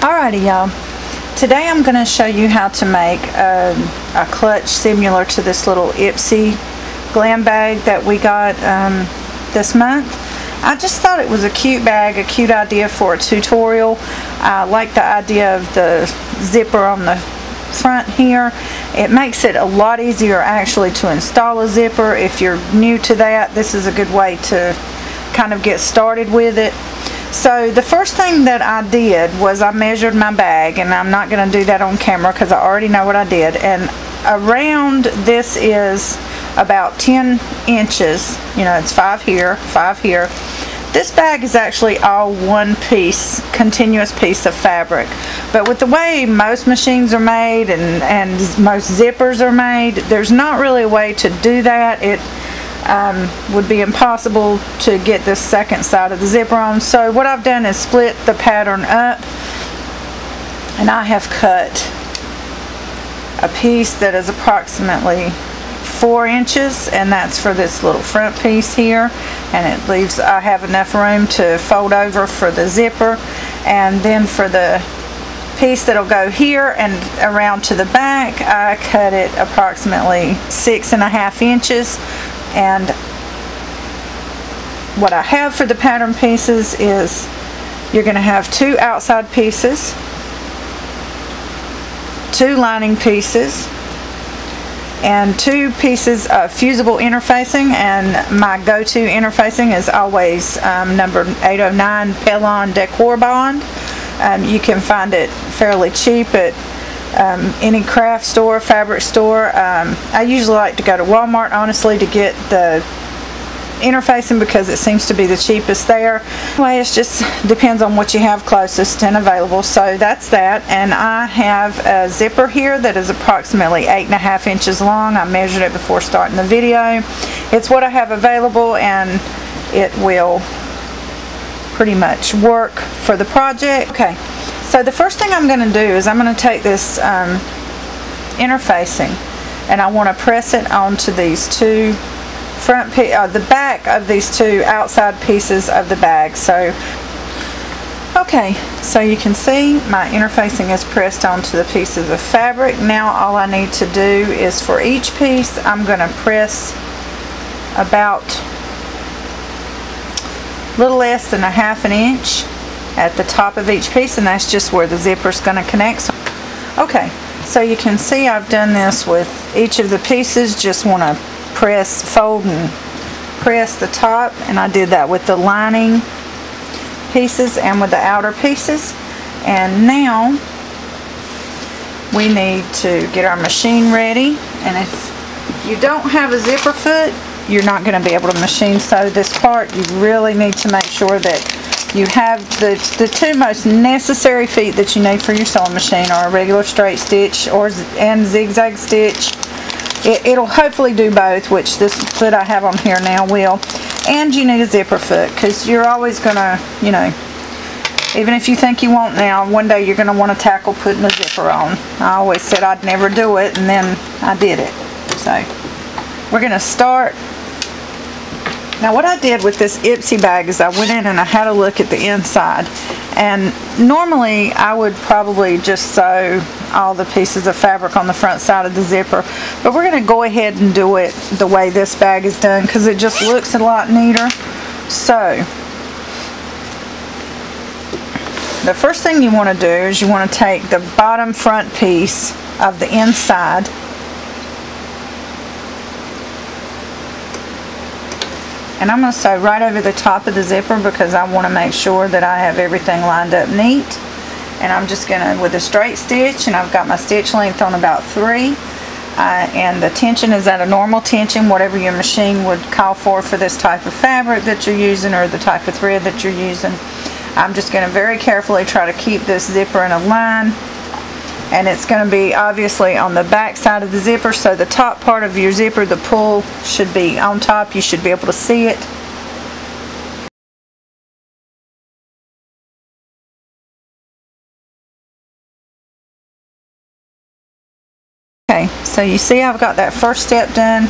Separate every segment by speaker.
Speaker 1: Alrighty, y'all. Today I'm going to show you how to make a clutch similar to this little Ipsy Glam bag that we got this month. I just thought it was a cute bag, a cute idea for a tutorial. I like the idea of the zipper on the front here. It makes it a lot easier actually to install a zipper. If you're new to that, this is a good way to kind of get started with it. So the first thing that I did was I measured my bag, and I'm not going to do that on camera because I already know what I did, and around this is about 10 inches. You know, it's 5 here, 5 here. This bag is actually all one piece, continuous piece of fabric. But with the way most machines are made and most zippers are made, there's not really a way to do that. It would be impossible to get this second side of the zipper on. So what I've done is split the pattern up, and I have cut a piece that is approximately 4 inches, and that's for this little front piece here, and it leaves, I have enough room to fold over for the zipper. And then for the piece that'll go here and around to the back, I cut it approximately 6.5 inches. And what I have for the pattern pieces is you're going to have 2 outside pieces, 2 lining pieces, and 2 pieces of fusible interfacing. And my go-to interfacing is always number 809 Pelon Decor Bond. You can find it fairly cheap at any craft store, fabric store. I usually like to go to Walmart, honestly, to get the interfacing because it seems to be the cheapest there. Anyway, it just depends on what you have closest and available. So that's that. And I have a zipper here that is approximately 8.5 inches long. I measured it before starting the video. It's what I have available, and it will pretty much work for the project. Okay. So the first thing I'm going to do is I'm going to take this interfacing, and I want to press it onto these 2 the back of these 2 outside pieces of the bag. So okay, so you can see my interfacing is pressed onto the pieces of fabric. Now all I need to do is for each piece I'm going to press about a little less than 1/2 inch at the top of each piece, and that's just where the zipper is going to connect. Okay, so you can see I've done this with each of the pieces. Just want to press, fold and press the top, and I did that with the lining pieces and with the outer pieces. And now we need to get our machine ready, and if you don't have a zipper foot, you're not going to be able to machine sew this part. You really need to make sure that you have the 2 most necessary feet that you need for your sewing machine are a regular straight stitch and zigzag stitch. It'll hopefully do both, which this foot I have on here now will. And you need a zipper foot, because you're always going to, you know, even if you think you won't now, one day you're going to want to tackle putting a zipper on. I always said I'd never do it, and then I did it. So we're going to start. Now what I did with this Ipsy bag is I went in and I had a look at the inside, and normally I would probably just sew all the pieces of fabric on the front side of the zipper, but we're going to go ahead and do it the way this bag is done because it just looks a lot neater. So the first thing you want to do is you want to take the bottom front piece of the inside, and I'm going to sew right over the top of the zipper because I want to make sure that I have everything lined up neat. And I'm just going to, with a straight stitch, and I've got my stitch length on about 3. And the tension is at a normal tension, whatever your machine would call for this type of fabric that you're using or the type of thread that you're using. I'm just going to very carefully try to keep this zipper in a line. And it's going to be obviously on the back side of the zipper, so the top part of your zipper, the pull, should be on top. You should be able to see it. Okay, so you see I've got that first step done,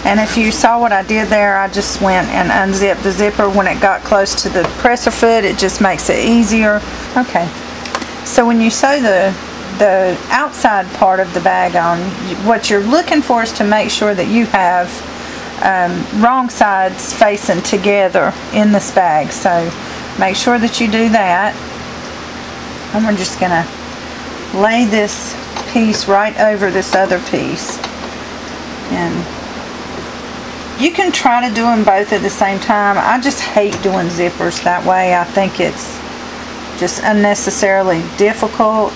Speaker 1: and if you saw what I did there, I just went and unzipped the zipper when it got close to the presser foot. It just makes it easier. Okay, So when you sew the outside part of the bag on, what you're looking for is to make sure that you have wrong sides facing together in this bag. So make sure that you do that. And we're just going to lay this piece right over this other piece. And you can try to do them both at the same time. I just hate doing zippers that way. I think it's just unnecessarily difficult.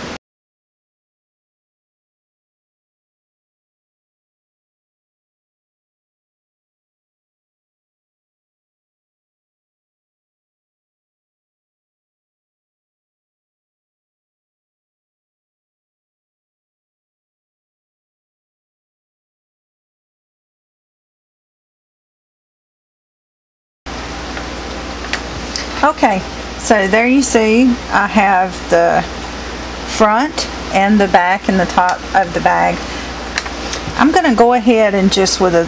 Speaker 1: Okay, so there you see I have the front and the back and the top of the bag. I'm going to go ahead and just with a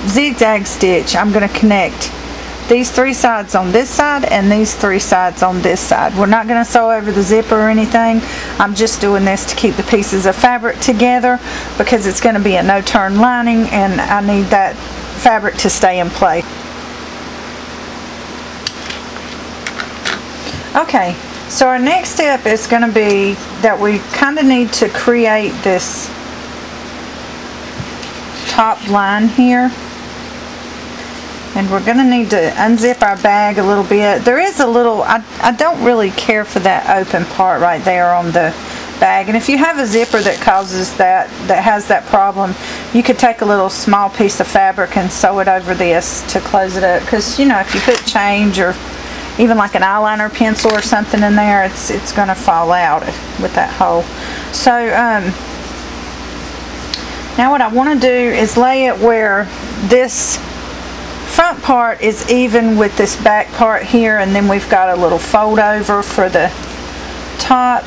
Speaker 1: zigzag stitch, I'm going to connect these three sides on this side and these three sides on this side. We're not going to sew over the zipper or anything. I'm just doing this to keep the pieces of fabric together because it's going to be a no-turn lining and I need that fabric to stay in place. Okay, so our next step is going to be that we kind of need to create this top line here. And we're going to need to unzip our bag a little bit. There is a little, I don't really care for that open part right there on the bag. And if you have a zipper that causes that has that problem, you could take a little small piece of fabric and sew it over this to close it up. Because, you know, if you put change or even like an eyeliner pencil or something in there, it's going to fall out with that hole. So now what I want to do is lay it where this front part is even with this back part here, and then we've got a little fold over for the top.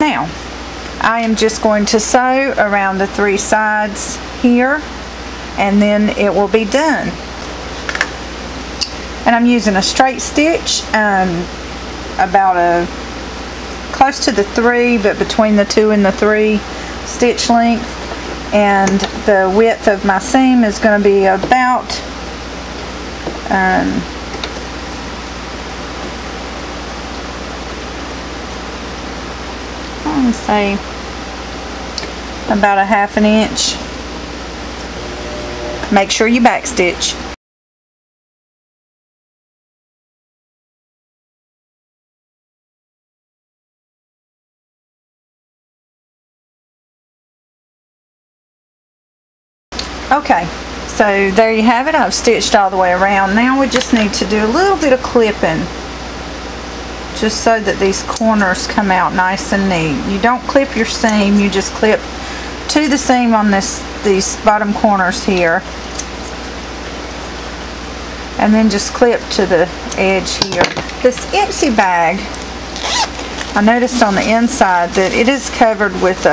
Speaker 1: Now I am just going to sew around the three sides here and then it will be done. And I'm using a straight stitch, about close to the 3, but between the 2 and the 3 stitch length. And the width of my seam is going to be about I'm going to say about a 1/2 inch. Make sure you back stitch. Okay, so there you have it. I've stitched all the way around. Now we just need to do a little bit of clipping, just so that these corners come out nice and neat. You don't clip your seam, you just clip to the seam on these bottom corners here, and then just clip to the edge here. This Ipsy bag, I noticed on the inside that it is covered with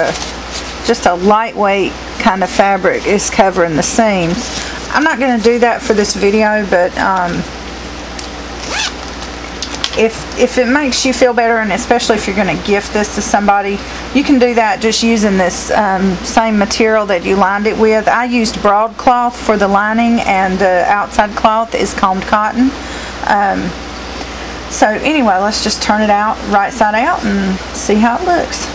Speaker 1: just a lightweight kind of fabric is covering the seams. I'm not going to do that for this video, but if it makes you feel better, and especially if you're going to gift this to somebody, you can do that just using this same material that you lined it with. I used broadcloth for the lining, and the outside cloth is combed cotton. So anyway, let's just turn it out right side out and see how it looks.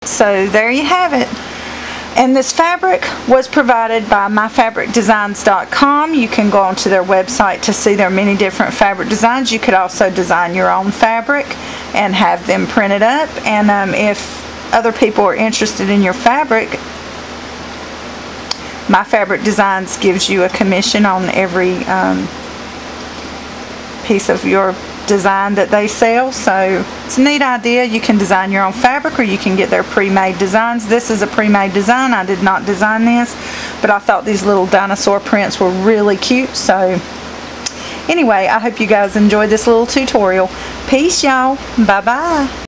Speaker 1: So there you have it. And this fabric was provided by myfabricdesigns.com. You can go onto their website to see their many different fabric designs. You could also design your own fabric and have them printed up. And if other people are interested in your fabric, My Fabric Designs gives you a commission on every piece of your design that they sell. So it's a neat idea. You can design your own fabric, or you can get their pre-made designs. This is a pre-made design. I did not design this, but I thought these little dinosaur prints were really cute. So anyway, I hope you guys enjoyed this little tutorial. Peace, y'all. Bye bye.